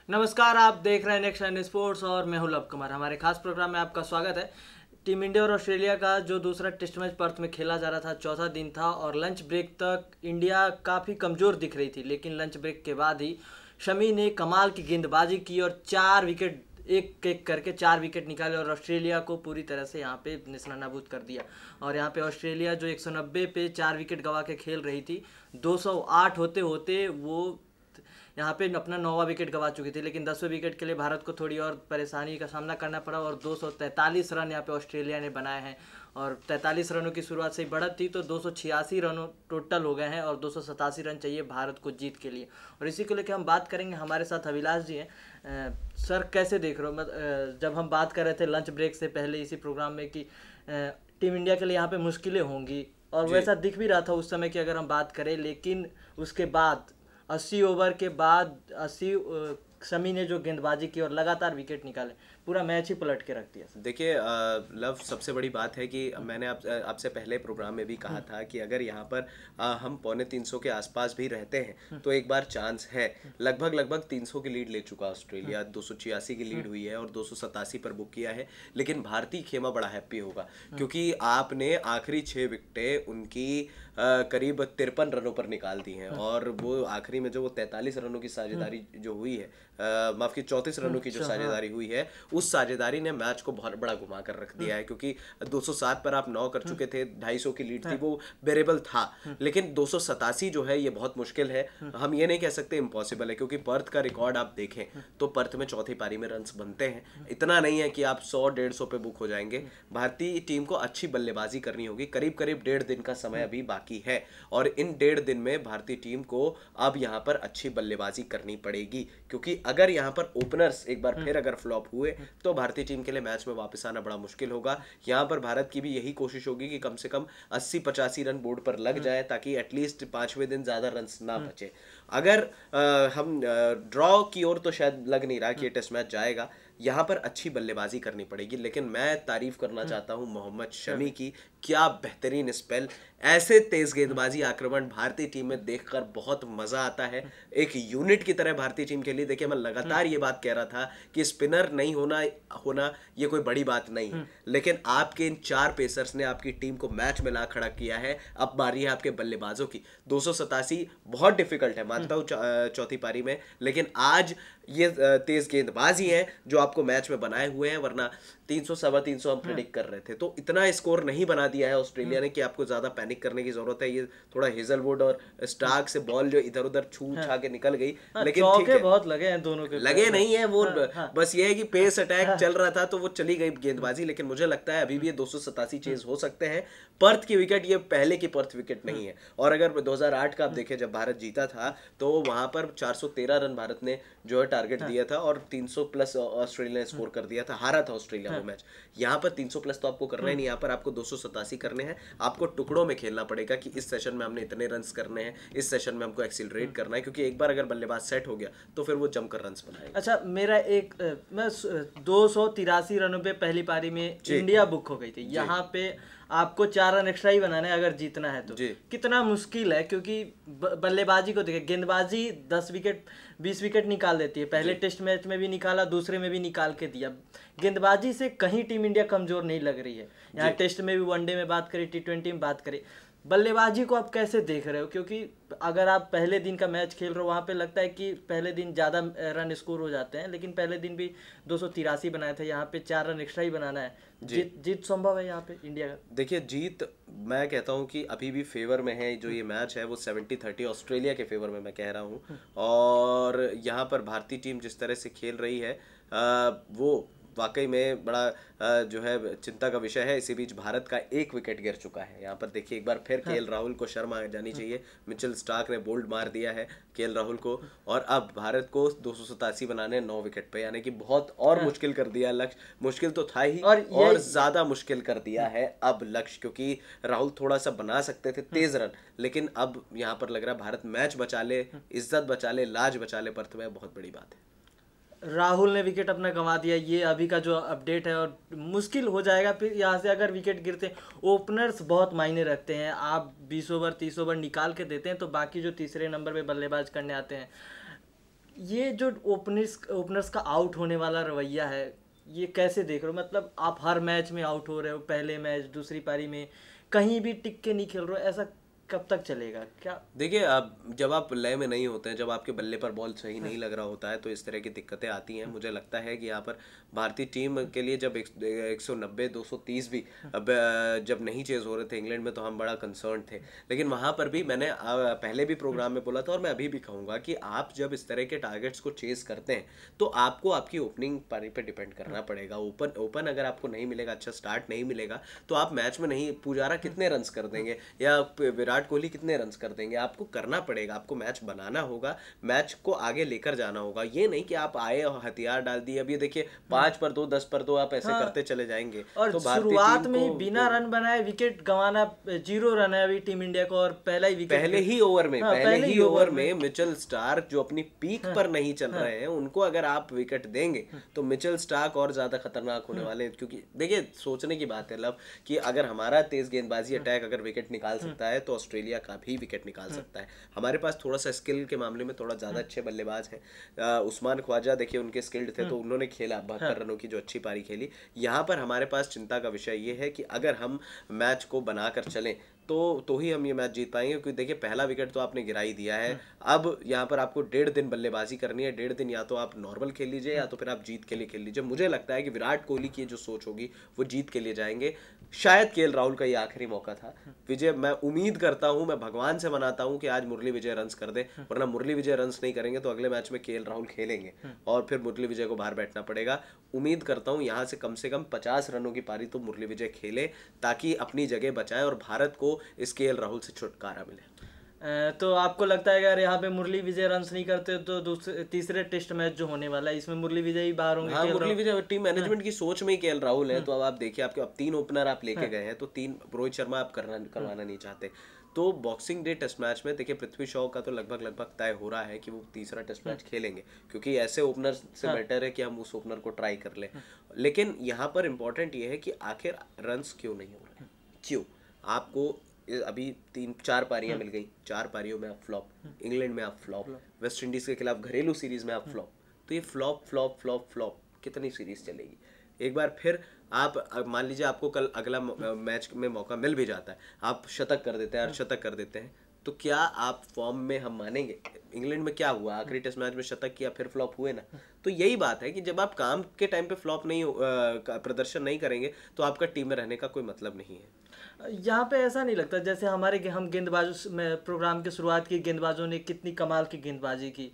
नमस्कार, आप देख रहे हैं नेक्स्ट एंड स्पोर्ट्स और मैं हूं लव कुमार। हमारे खास प्रोग्राम में आपका स्वागत है। टीम इंडिया और ऑस्ट्रेलिया का जो दूसरा टेस्ट मैच पर्थ में खेला जा रहा था, चौथा दिन था और लंच ब्रेक तक इंडिया काफ़ी कमज़ोर दिख रही थी, लेकिन लंच ब्रेक के बाद ही शमी ने कमाल की गेंदबाजी की और 4 विकेट एक एक करके 4 विकेट निकाले और ऑस्ट्रेलिया को पूरी तरह से यहाँ पे नेस्तनाबूद कर दिया। और यहाँ पे ऑस्ट्रेलिया जो 190 पे 4 विकेट गंवा के खेल रही थी, 208 होते होते वो यहाँ पे अपना 9वां विकेट गंवा चुकी थी, लेकिन 10वें विकेट के लिए भारत को थोड़ी और परेशानी का सामना करना पड़ा और 243 रन यहाँ पे ऑस्ट्रेलिया ने बनाए हैं। और 43 रनों की शुरुआत से ही बढ़त थी, तो 286 रनों टोटल हो गए हैं और 287 रन चाहिए भारत को जीत के लिए। और इसी को लेकर हम बात करेंगे। हमारे साथ अभिलाष जी हैं। सर, कैसे देख रहे हो? जब हम बात कर रहे थे लंच ब्रेक से पहले इसी प्रोग्राम में कि टीम इंडिया के लिए यहाँ पे मुश्किलें होंगी, और वैसा दिख भी रहा था उस समय की अगर हम बात करें, लेकिन उसके बाद 80 ओवर के बाद 80 शमी ने जो गेंदबाजी की और लगातार विकेट निकाले, पूरा मैच ही पलट के रख दिया। देखिए लव, सबसे बड़ी बात है कि मैंने आपसे पहले प्रोग्राम में भी कहा था कि अगर यहाँ पर हम पौने 300 के आसपास भी रहते हैं तो एक बार चांस है। लगभग 300 की लीड ले चुका ऑस्ट्रेलिया, 286 की लीड हुई है और 287 पर बुक किया है। लेकिन भारतीय खेमा बड़ा हैप्पी होगा क्योंकि आपने आखिरी 6 विकेटें उनकी करीब 53 रनों पर निकाल दी हैं और वो आखिरी में जो वो 43 रनों की साझेदारी जो हुई है, माफ की 34 रनों की जो साझेदारी हुई है, उस साझेदारी ने मैच को बहुत बड़ा घुमा कर रख दिया है। क्योंकि 207 पर आप 9 कर चुके थे, 250 की लीड थी, वो बेरेबल था। लेकिन 287 जो है ये बहुत मुश्किल है। हम ये नहीं कह सकते इम्पॉसिबल है, क्योंकि पर्थ का रिकॉर्ड आप देखें तो पर्थ में चौथी पारी में रन्स बनते हैं। इतना नहीं है कि आप 100-150 पे बुक हो जाएंगे। भारतीय टीम को अच्छी बल्लेबाजी करनी होगी। करीब 1.5 दिन का समय अभी बाकी है और इन 1.5 दिन में भारतीय टीम को अब यहाँ पर अच्छी बल्लेबाजी करनी पड़ेगी, क्योंकि अगर यहाँ पर ओपनर्स एक बार फिर अगर फ्लॉप हुए तो भारतीय टीम के लिए मैच में वापस आना बड़ा मुश्किल होगा। यहाँ पर भारत की भी यही कोशिश होगी कि कम से कम 80-85 रन बोर्ड पर लग जाए, ताकि एटलीस्ट 5वें दिन ज्यादा रन ना बचे। अगर हम ड्रॉ की ओर तो शायद लग नहीं रहा कि ये टेस्ट मैच जाएगा। यहाँ पर अच्छी बल्लेबाजी करनी पड़ेगी। लेकिन मैं तारीफ करना चाहता हूँ मोहम्मद शमी की। क्या बेहतरीन स्पेल, ऐसे तेज गेंदबाजी आक्रमण भारतीय टीम में देखकर बहुत मजा आता है। एक यूनिट की तरह भारतीय टीम के लिए, देखिए मैं लगातार ये बात कह रहा था कि स्पिनर नहीं होना ये कोई बड़ी बात नहीं है, लेकिन आपके इन 4 पेसर्स ने आपकी टीम को मैच में ला खड़ा किया है। अब बारी है आपके बल्लेबाजों की। 287 बहुत डिफिकल्ट है, मानता हूँ चौथी पारी में, लेकिन आज ये तेज गेंदबाजी है जो आपको मैच में बनाए हुए हैं। वरना 300 सवा 300 हम प्रेडिक्ट कर रहे थे, तो इतना स्कोर नहीं बना दिया है ऑस्ट्रेलिया ने कि आपको ज्यादा पैनिक करने की जरूरत है। ये थोड़ा हेजलवुड और स्टार्क से बॉल जो इधर उधर छू छा के निकल गई, लेकिन ठीक है, बहुत लगे हैं दोनों के, लगे नहीं है वो। बस ये है कि पेस अटैक चल रहा था तो वो चली गई गेंदबाजी। लेकिन मुझे लगता है अभी भी ये 287 चेज हो सकते हैं। पर्थ की विकेट ये पहले की पर्थ विकेट नहीं है। और अगर 2008 का आप देखें, जब भारत जीता था तो वहां पर 413 रन भारत ने जो है टारगेट दिया था और 300 प्लस ऑस्ट्रेलिया ने स्कोर कर दिया था। हारा था ऑस्ट्रेलिया वो मैच। यहाँ पर 300 प्लस तो आपको करना ही नहीं, यहाँ पर आपको 287 करने हैं। आपको टुकड़ों में खेलना पड़ेगा कि इस सेशन में हमने इतने रन्स करने हैं, इस सेशन में हमको एक्सिलरेट करना है, क्योंकि एक बार अगर बल्लेबाज सेट हो गया तो फिर वो जमकर रन्स बनाएगा। अच्छा, मेरा एक मैं 283 रनों पे पहली पारी में इंडिया बुक हो गई थी। यहाँ पे आपको 4 रन एक्स्ट्रा ही बनाने अगर जीतना है तो कितना मुश्किल है, क्योंकि बल्लेबाजी को देखिए, गेंदबाजी 10 विकेट 20 विकेट निकाल देती है। पहले टेस्ट मैच में भी निकाला, दूसरे में भी निकाल के दिया। गेंदबाजी से कहीं टीम इंडिया कमजोर नहीं लग रही है। यहाँ टेस्ट में भी, वनडे में बात करें, T20 में बात करें, बल्लेबाजी को आप कैसे देख रहे हो? क्योंकि अगर आप पहले दिन का मैच खेल रहे हो, वहाँ पे लगता है कि पहले दिन ज़्यादा रन स्कोर हो जाते हैं, लेकिन पहले दिन भी 283 बनाए थे, यहाँ पे 4 रन एक्स्ट्रा ही बनाना है। जीत संभव है यहाँ पे इंडिया का? देखिए, जीत मैं कहता हूँ कि अभी भी फेवर में है। जो ये मैच है वो 70-30 ऑस्ट्रेलिया के फेवर में मैं कह रहा हूँ। और यहाँ पर भारतीय टीम जिस तरह से खेल रही है वो वाकई में बड़ा जो है चिंता का विषय है। इसी बीच भारत का 1 विकेट गिर चुका है। यहाँ पर देखिए, एक बार फिर केएल राहुल को शर्म आ जानी चाहिए। मिचेल स्टार्क ने बोल्ड मार दिया है केएल राहुल को, और अब भारत को 287 बनाने 9 विकेट पे, यानी कि बहुत और मुश्किल कर दिया लक्ष्य। मुश्किल तो था ही और ज्यादा मुश्किल कर दिया है अब लक्ष्य, क्योंकि राहुल थोड़ा सा बना सकते थे तेज रन, लेकिन अब यहाँ पर लग रहा है भारत मैच बचा ले, इज्जत बचा ले, लाज बचा ले पर्थ में, बहुत बड़ी बात है। राहुल ने विकेट अपना गंवा दिया, ये अभी का जो अपडेट है, और मुश्किल हो जाएगा फिर यहाँ से अगर विकेट गिरते। ओपनर्स बहुत मायने रखते हैं। आप 20 ओवर 30 ओवर निकाल के देते हैं तो बाकी जो तीसरे नंबर पे बल्लेबाज करने आते हैं, ये जो ओपनर्स का आउट होने वाला रवैया है, ये कैसे देख रहे हो? मतलब आप हर मैच में आउट हो रहे हो, पहले मैच दूसरी पारी में कहीं भी टिक के नहीं खेल रहे हो, ऐसा कब तक चलेगा क्या? देखिए, अब जब आप लय में नहीं होते हैं, जब आपके बल्ले पर बॉल सही नहीं लग रहा होता है, तो इस तरह की दिक्कतें आती हैं। मुझे लगता है कि यहाँ पर भारतीय टीम के लिए जब 190 230 भी अब जब नहीं चेज हो रहे थे इंग्लैंड में, तो हम बड़ा कंसर्न थे। लेकिन वहाँ पर भी मैंने पहले भी प्रोग्राम में बोला था और मैं अभी भी कहूँगा कि आप जब इस तरह के टारगेट्स को चेज करते हैं तो आपको आपकी ओपनिंग पारी पर डिपेंड करना पड़ेगा। ओपन अगर आपको नहीं मिलेगा, अच्छा स्टार्ट नहीं मिलेगा, तो आप मैच में नहीं, पुजारा कितने रन्स कर देंगे या विराट कोहली कितने रन्स कर देंगे? आपको करना पड़ेगा, आपको मैच बनाना होगा, मैच को आगे लेकर जाना होगा। ये नहीं कि आप आए और हथियार डाल दिए, अब ये देखिए 5 पर 2 10 पर 2 आप ऐसे करते चले जाएंगे। और तो शुरुआत में ही बिना रन बनाए विकेट गंवाना, 0 रन है अभी टीम इंडिया को, और पहला ही विकेट पहले ही ओवर में मिचेल स्टार्क जो अपनी पीक पर नहीं चल रहे हैं, उनको अगर आप विकेट देंगे तो मिचेल स्टार्क और ज्यादा खतरनाक होने वाले हैं। क्योंकि देखिए, सोचने की बात है लव, कि अगर हमारा तेज गेंदबाजी अटैक अगर विकेट निकाल सकता है, तो ऑस्ट्रेलिया का भी विकेट निकाल सकता है। हमारे पास थोड़ा सा स्किल के मामले में थोड़ा ज्यादा अच्छे बल्लेबाज हैं। उस्मान ख्वाजा देखिए, उनके स्किल्ड थे, तो उन्होंने खेला 72 रनों की जो अच्छी पारी खेली। यहाँ पर हमारे पास चिंता का विषय ये है कि अगर हम मैच को बनाकर चलें तो ही हम ये मैच जीत पाएंगे। क्योंकि देखिए, पहला विकेट तो आपने गिरा ही दिया है। अब यहाँ पर आपको 1.5 दिन बल्लेबाजी करनी है। 1.5 दिन या तो आप नॉर्मल खेल लीजिए या तो फिर आप जीत के लिए खेल लीजिए। मुझे लगता है कि विराट कोहली की जो सोच होगी वो जीत के लिए जाएंगे। शायद केएल राहुल का ये आखिरी मौका था विजय। मैं उम्मीद करता हूं, मैं भगवान से मनाता हूं कि आज मुरली विजय रन्स कर दे, वरना मुरली विजय रन्स नहीं करेंगे तो अगले मैच में केएल राहुल खेलेंगे और फिर मुरली विजय को बाहर बैठना पड़ेगा। उम्मीद करता हूं यहाँ से कम 50 रनों की पारी तो मुरली विजय खेले, ताकि अपनी जगह बचाए और भारत को इस केएल राहुल से छुटकारा मिले। तो आपको लगता है कि अगर यहाँ पे मुरली विजय रन्स नहीं करते तो तीसरे टेस्ट मैच जो होने वाला है, इसमें मुरली विजय ही बाहर होंगे? हाँ, मुरली विजय टीम मैनेजमेंट की सोच में ही केएल राहुल है। तो अब आप देखिए, आपके अब 3 ओपनर आप लेके गए हैं, तो 3 रोहित शर्मा आप करवाना नहीं चाहते। तो बॉक्सिंग डे टेस्ट मैच में देखिए, पृथ्वी शॉ का तो लगभग तय हो रहा है कि वो तीसरा टेस्ट मैच खेलेंगे, क्योंकि ऐसे ओपनर से बेटर है कि हम उस ओपनर को ट्राई कर लें। लेकिन यहाँ पर इंपॉर्टेंट ये है कि आखिर रन्स क्यों नहीं हो रहे? क्यों? आपको अभी 3-4 पारियां मिल गई, 4 पारियों में आप फ्लॉप, इंग्लैंड में आप फ्लॉप, वेस्ट इंडीज के खिलाफ घरेलू सीरीज में आप फ्लॉप। तो ये फ्लॉप फ्लॉप फ्लॉप फ्लॉप कितनी सीरीज चलेगी? एक बार फिर आप मान लीजिए, आपको कल अगला मैच में मौका मिल भी जाता है, आप शतक कर देते हैं, अर्धशतक कर देते हैं, तो क्या आप फॉर्म में हम मानेंगे? इंग्लैंड में क्या हुआ? आखिरी टेस्ट मैच में शतक किया, फिर फ्लॉप हुए ना। तो यही बात है कि जब आप काम के टाइम पे फ्लॉप नहीं प्रदर्शन नहीं करेंगे, तो आपका टीम में रहने का कोई मतलब नहीं है। यहाँ पे ऐसा नहीं लगता जैसे हम गेंदबाजों में प्रोग्राम की शुरुआत की, गेंदबाजों ने कितनी कमाल की गेंदबाजी की।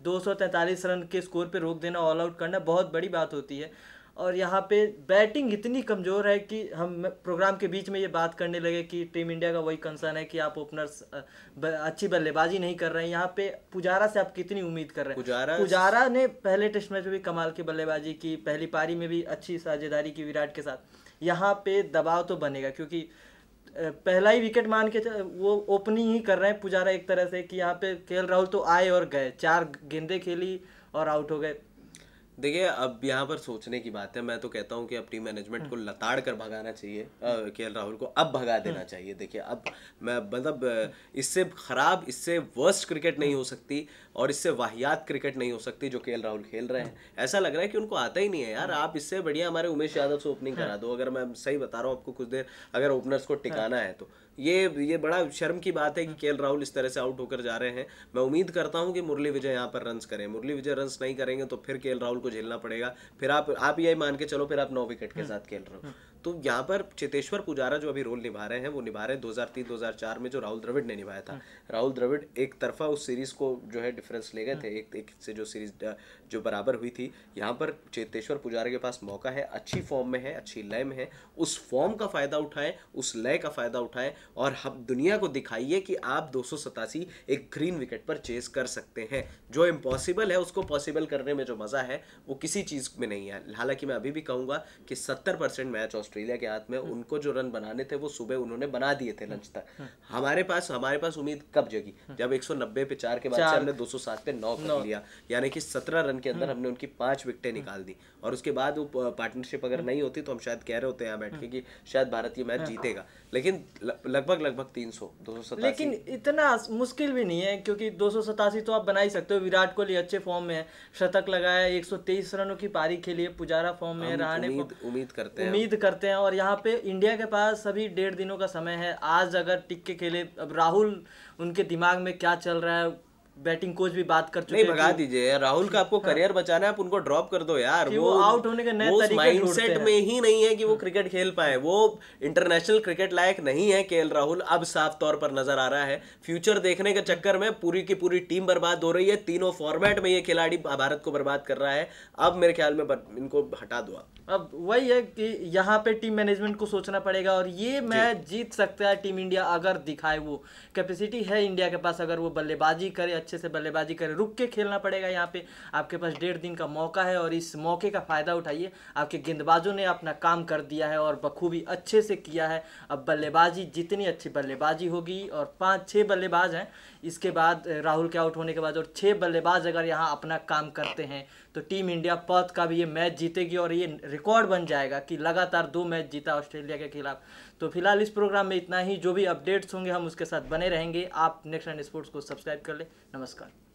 243 रन के स्कोर पे रोक देना, ऑल आउट करना बहुत बड़ी बात होती है। और यहाँ पे बैटिंग इतनी कमज़ोर है कि हम प्रोग्राम के बीच में ये बात करने लगे कि टीम इंडिया का वही कंसर्न है कि आप ओपनर्स अच्छी बल्लेबाजी नहीं कर रहे हैं। यहाँ पे पुजारा से आप कितनी उम्मीद कर रहे हैं? पुजारा ने पहले टेस्ट मैच में भी कमाल की बल्लेबाजी की, पहली पारी में भी अच्छी साझेदारी की विराट के साथ। यहाँ पे दबाव तो बनेगा, क्योंकि पहला ही विकेट मान के वो ओपनिंग ही कर रहे हैं पुजारा एक तरह से, कि यहाँ पे केएल राहुल तो आए और गए, 4 गेंदें खेली और आउट हो गए। देखिए, अब यहाँ पर सोचने की बात है। मैं तो कहता हूँ कि अब टीम मैनेजमेंट को लताड़ कर भगाना चाहिए, केएल राहुल को अब भगा देना चाहिए। देखिए, अब मैं मतलब इससे खराब, इससे वर्स्ट क्रिकेट नहीं हो सकती और इससे वाहियात क्रिकेट नहीं हो सकती जो केएल राहुल खेल रहे हैं। ऐसा लग रहा है कि उनको आता ही नहीं है यार। आप इससे बढ़िया हमारे उमेश यादव से ओपनिंग करा दो, अगर मैं सही बता रहा हूँ आपको, कुछ देर अगर ओपनर्स को टिकाना है तो। ये बड़ा शर्म की बात है कि केएल राहुल इस तरह से आउट होकर जा रहे हैं। मैं उम्मीद करता हूं कि मुरली विजय यहाँ पर रन्स करें। मुरली विजय रन्स नहीं करेंगे तो फिर केएल राहुल को झेलना पड़ेगा। फिर आप यही मान के चलो, फिर आप 9 विकेट के साथ खेल रहे हो। तो यहाँ पर चेतेश्वर पुजारा जो अभी रोल निभा रहे हैं, वो निभा रहे हैं 2003-2004 में जो राहुल द्रविड़ ने निभाया था। राहुल द्रविड़ एक तरफा उस सीरीज को जो है डिफरेंस ले गए थे, एक से जो सीरीज जो बराबर हुई थी। यहाँ पर चेतेश्वर पुजारा के पास मौका है, अच्छी फॉर्म में है, अच्छी लय में है। उस फॉर्म का फायदा उठाएं, उस लय का फायदा उठाएं और हम दुनिया को दिखाइए कि आप 287 एक ग्रीन विकेट पर चेस कर सकते हैं। जो इम्पॉसिबल है उसको पॉसिबल करने में जो मजा है वो किसी चीज में नहीं है। हालांकि मैं अभी भी कहूंगा कि 70% मैच ऑस्ट्रेलिया ऑस्ट्रेलिया के हाथ में, उनको जो रन बनाने थे वो सुबह उन्होंने बना दिए थे लंच तक। हमारे पास उम्मीद कब जगी, जब 190 पे 4 के बाद से हमने 207 पे 9 कर लिया, यानी कि 17 रन के अंदर हमने उनकी 5 विकेटें निकाल दी। और उसके बाद वो पार्टनरशिप अगर नहीं होती तो हम शायद कह रहे होते हैं यहाँ बैठ के कि शायद भारत ये मैच जीतेगा, लेकिन लगभग 300 287। लेकिन इतना मुश्किल भी नहीं है, क्योंकि 287 तो आप बना ही सकते हो। विराट कोहली अच्छे फॉर्म में है, शतक लगाया, 123 रनों की पारी खेली है, पुजारा फॉर्म में, रहाणे उम्मीद करते हैं। और यहाँ पे इंडिया के पास अभी 1.5 दिनों का समय है। आज अगर टिक के खेले, अब राहुल उनके दिमाग में क्या चल रहा है, बैटिंग कोच भी बात कर चुके हैं। नहीं, भगा दीजिए यार, राहुल का आपको करियर बचाना है, आप उनको ड्रॉप कर दो यार। वो आउट होने के नए तरीके माइंडसेट में ही नहीं है कि वो क्रिकेट खेल पाए, वो इंटरनेशनल क्रिकेट लायक नहीं है केएल राहुल, अब साफ तौर पर नजर आ रहा है। फ्यूचर देखने के चक्कर में पूरी की पूरी टीम बर्बाद हो रही है, तीनों फॉर्मेट में ये खिलाड़ी भारत को बर्बाद कर रहा है। अब मेरे ख्याल में इनको हटा दो। अब वही है कि यहाँ पे टीम मैनेजमेंट को सोचना पड़ेगा, और ये मैच जीत सकता है टीम इंडिया अगर दिखाए, वो कैपेसिटी है इंडिया के पास। अगर वो बल्लेबाजी करे, अच्छे से बल्लेबाजी करे, रुक के खेलना पड़ेगा। यहाँ पे आपके पास 1.5 दिन का मौका है, और इस मौके का फायदा उठाइए। आपके गेंदबाजों ने अपना काम कर दिया है और बखूबी अच्छे से किया है। अब बल्लेबाजी, जितनी अच्छी बल्लेबाजी होगी, और 5-6 बल्लेबाज हैं इसके बाद, राहुल के आउट होने के बाद, और 6 बल्लेबाज अगर यहाँ अपना काम करते हैं तो टीम इंडिया पर्थ का भी ये मैच जीतेगी, और ये रिकॉर्ड बन जाएगा कि लगातार 2 मैच जीता ऑस्ट्रेलिया के खिलाफ। तो फिलहाल इस प्रोग्राम में इतना ही। जो भी अपडेट्स होंगे हम उसके साथ बने रहेंगे। आप नेक्स्ट 9 स्पोर्ट्स को सब्सक्राइब कर ले। नमस्कार।